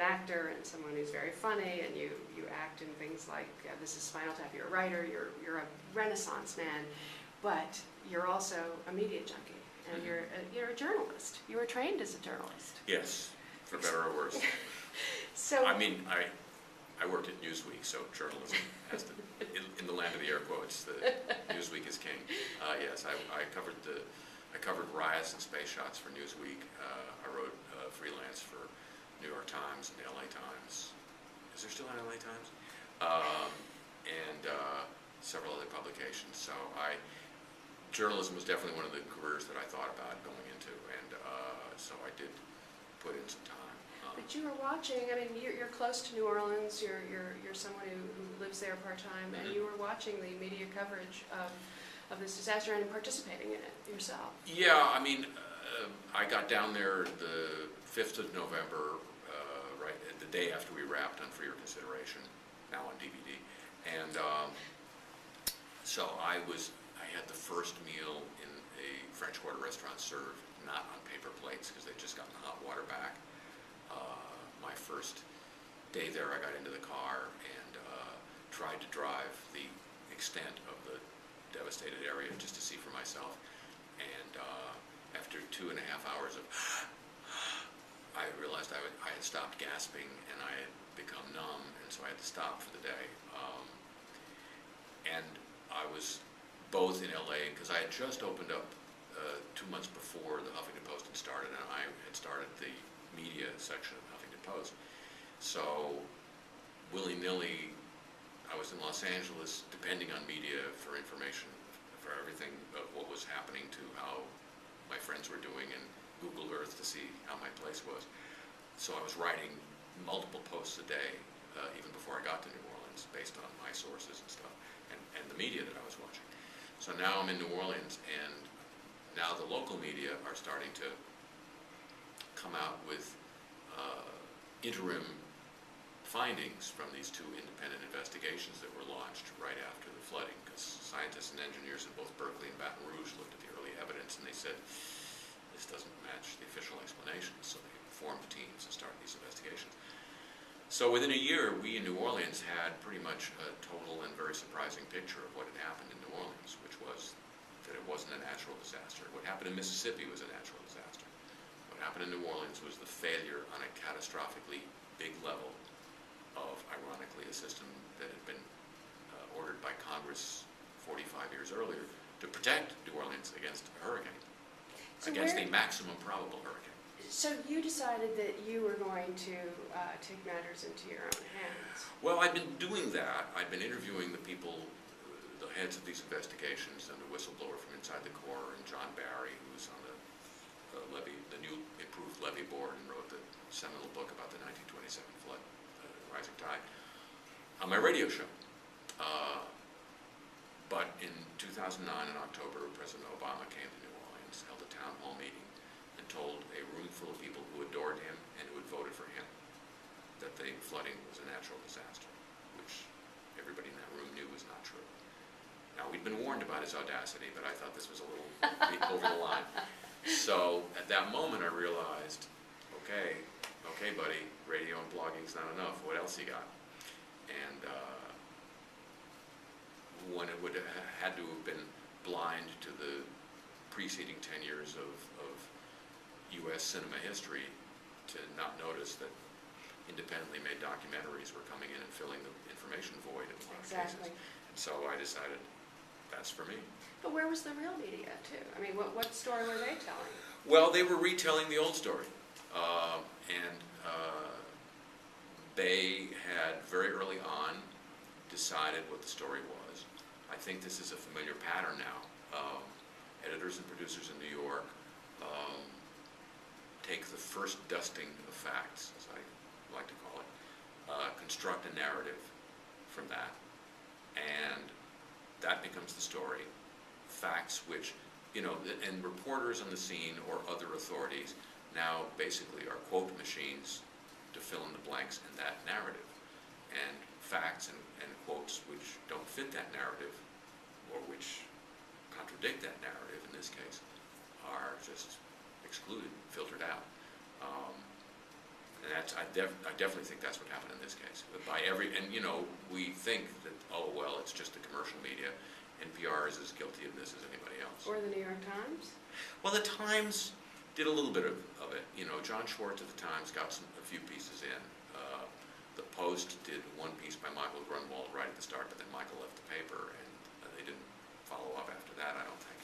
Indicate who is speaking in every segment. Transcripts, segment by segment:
Speaker 1: actor and someone who's very funny, and you act in things like This Is Spinal Tap. You're a writer. You're a Renaissance man, but you're also a media junkie, and you're a journalist. You were trained as a journalist.
Speaker 2: Yes, for better or worse.
Speaker 1: So
Speaker 2: I mean, I worked at Newsweek, so journalism has to, in the land of the air quotes, the Newsweek is king. Yes, I covered riots and space shots for Newsweek. I wrote freelance for New York Times and the LA Times. Is there still an LA Times? And several other publications. So journalism was definitely one of the careers that I thought about going into, and so I did put in some time.
Speaker 1: But you were watching. I mean, you're close to New Orleans. You're someone who lives there part time, and you were watching the media coverage of this disaster and participating in it yourself.
Speaker 2: Yeah, I mean, I got down there the 5th of November, right the day after we wrapped on For Your Consideration, now on DVD, and so I had the first meal in a French Quarter restaurant served not on paper plates because they'd just gotten the hot water back. My first day there, I got into the car and tried to drive the extent of the devastated area just to see for myself. And after 2.5 hours of, I realized I had stopped gasping and I had become numb, and so I had to stop for the day. And I was both in LA, because I had just opened up 2 months before the Huffington Post had started, and I had started the media section of Huffington Post. So willy-nilly, I was in Los Angeles depending on media for information, for everything of what was happening to how my friends were doing, and Google Earth to see how my place was. So I was writing multiple posts a day, even before I got to New Orleans, based on my sources and stuff, and the media that I was watching. So now I'm in New Orleans, and now the local media are starting to come out with interim findings from these 2 independent investigations that were launched right after the flooding, because scientists and engineers in both Berkeley and Baton Rouge looked at the early evidence and they said, this doesn't match the official explanations, so they formed teams and started these investigations. So within a year, we in New Orleans had pretty much a total and very surprising picture of what had happened in New Orleans, which was that it wasn't a natural disaster. What happened in Mississippi was a natural disaster. What happened in New Orleans was the failure on a catastrophically big level of, ironically, a system that had been ordered by Congress 45 years earlier to protect New Orleans against a hurricane, against a maximum probable hurricane.
Speaker 1: So you decided that you were going to take matters into your own hands.
Speaker 2: Well, I'd been doing that. I'd been interviewing the people, the heads of these investigations, and the whistleblower from inside the Corps, and John Barry, who's on the new improved levee board and wrote the seminal book about the 1927 flood, Rising Tide, on my radio show. But in 2009, in October, President Obama came to New Orleans, held a town hall meeting, and told a room full of people who adored him and who had voted for him that the flooding was a natural disaster, which everybody in that room knew was not true. Now, we'd been warned about his audacity, but I thought this was a little over the line. So at that moment, I realized, okay, buddy, radio and blogging's not enough. What else you got? And one would have had to have been blind to the preceding 10 years of U.S. cinema history to not notice that independently made documentaries were coming in and filling the information void in a lot of cases. And so I decided that's for me.
Speaker 1: But where was the real media, too? I mean, what story were they telling?
Speaker 2: Well, they were retelling the old story. They had very early on decided what the story was. I think this is a familiar pattern now. Editors and producers in New York take the first dusting of facts, as I like to call it, construct a narrative from that, and that becomes the story. Facts which, and reporters on the scene or other authorities now basically are quote machines to fill in the blanks in that narrative. And facts and quotes which don't fit that narrative or which contradict that narrative in this case are just excluded, filtered out. And I definitely think that's what happened in this case. And we think that, oh, well, it's just the commercial media. NPR is as guilty of this as anybody else.
Speaker 1: Or the New York Times?
Speaker 2: Well, the Times did a little bit of it. John Schwartz at the Times got a few pieces in. The Post did one piece by Michael Grunwald right at the start, but then Michael left the paper, and they didn't follow up after that, I don't think.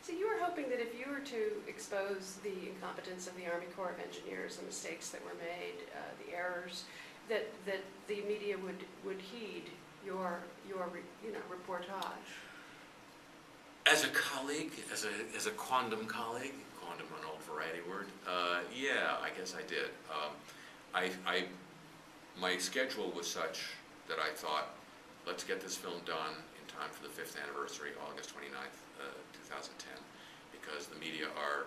Speaker 1: So you were hoping that if you were to expose the incompetence of the Army Corps of Engineers, the mistakes that were made, the errors, that the media would heed your reportage.
Speaker 2: As a colleague, as a quondam colleague, quondam an old variety word, yeah, I guess I did. My schedule was such that I thought, let's get this film done in time for the 5th anniversary, August 29th, 2010, because the media are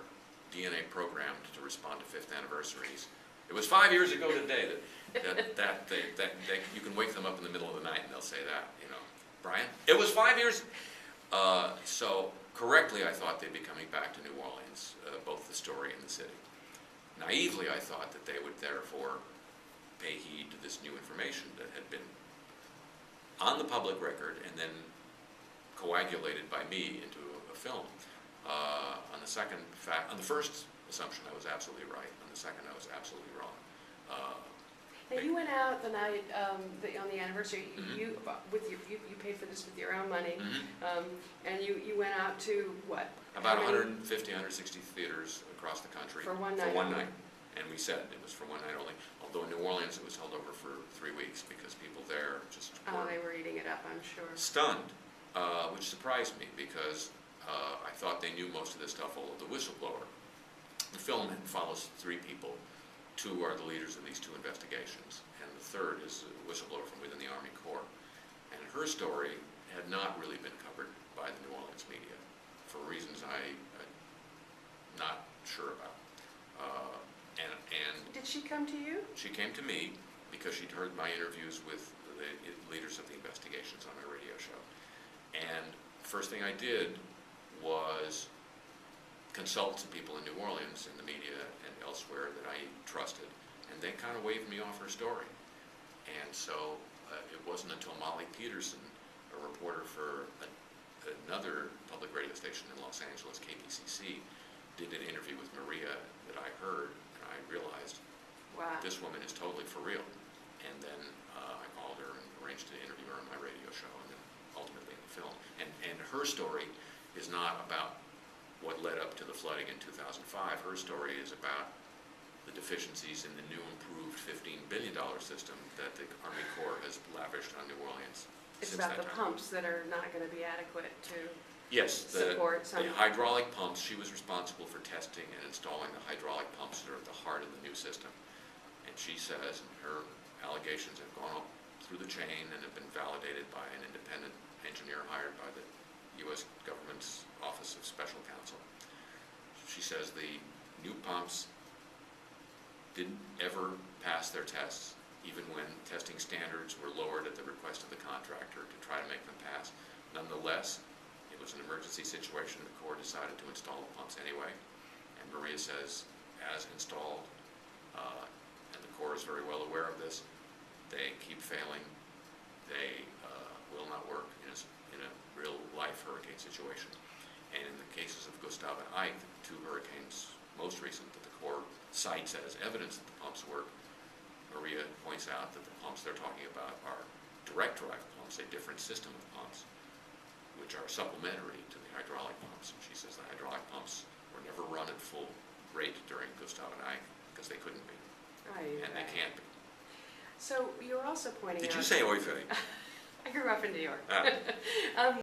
Speaker 2: DNA programmed to respond to 5th anniversaries. It was 5 years ago today that you can wake them up in the middle of the night and they'll say that, Brian, it was 5 years. So correctly, I thought they'd be coming back to New Orleans, both the story and the city. Naively, I thought that they would therefore pay heed to this new information that had been on the public record and then coagulated by me into a film. On the first assumption, I was absolutely right. On the second, I was absolutely wrong.
Speaker 1: Now you went out the night on the anniversary.
Speaker 2: Mm-hmm.
Speaker 1: You paid for this with your own money,
Speaker 2: Mm-hmm.
Speaker 1: and you went out to what?
Speaker 2: About 150, 160 theaters across the country.
Speaker 1: For one night.
Speaker 2: For one night. And we said it was for one night only. Although in New Orleans it was held over for 3 weeks because people there just
Speaker 1: Oh,
Speaker 2: were
Speaker 1: they were eating it up, I'm sure.
Speaker 2: stunned, which surprised me because I thought they knew most of this stuff, although the Whistleblower. The film follows 3 people. 2 are the leaders of these 2 investigations, and the third is a whistleblower from within the Army Corps. And her story had not really been covered by the New Orleans media for reasons I'm not sure about. And
Speaker 1: Did she come to you?
Speaker 2: she came to me because she'd heard my interviews with the leaders of the investigations on my radio show. And first thing I did was consult some people in New Orleans, in the media and elsewhere that I trusted, and they kind of waved me off her story. And so it wasn't until Molly Peterson, a reporter for another public radio station in Los Angeles, KPCC, did an interview with Maria that I heard, and I realized,
Speaker 1: Wow.
Speaker 2: this woman is totally for real. And then I called her and arranged to interview her on my radio show, and then ultimately in the film. And her story is not about what led up to the flooding in 2005. Her story is about the deficiencies in the new improved $15 billion system that the Army Corps has lavished on New Orleans.
Speaker 1: It's
Speaker 2: since
Speaker 1: about
Speaker 2: that
Speaker 1: the
Speaker 2: time.
Speaker 1: pumps that are not going to be adequate to
Speaker 2: Yes,
Speaker 1: support some.
Speaker 2: the hydraulic pumps. She was responsible for testing and installing the hydraulic pumps that are at the heart of the new system. And she says, and her allegations have gone up through the chain and have been validated by an independent engineer hired by the U.S. government's Office of Special Counsel. She says the new pumps didn't ever pass their tests, even when testing standards were lowered at the request of the contractor to try to make them pass. Nonetheless, it was an emergency situation. The Corps decided to install the pumps anyway. And Maria says, as installed, and the Corps is very well aware of this, they keep failing. They will not work in a real-life hurricane situation. And in the cases of Gustav and Ike, the 2 hurricanes most recent that the Corps cites as evidence that the pumps work, Maria points out that the pumps they're talking about are direct drive pumps, a different system of pumps, which are supplementary to the hydraulic pumps. And she says the hydraulic pumps were never run at full rate during Gustav and Ike because they couldn't be, and they can't be.
Speaker 1: So you're also pointing out...
Speaker 2: Did you say oy vey?
Speaker 1: I grew up in New York.
Speaker 2: Ah.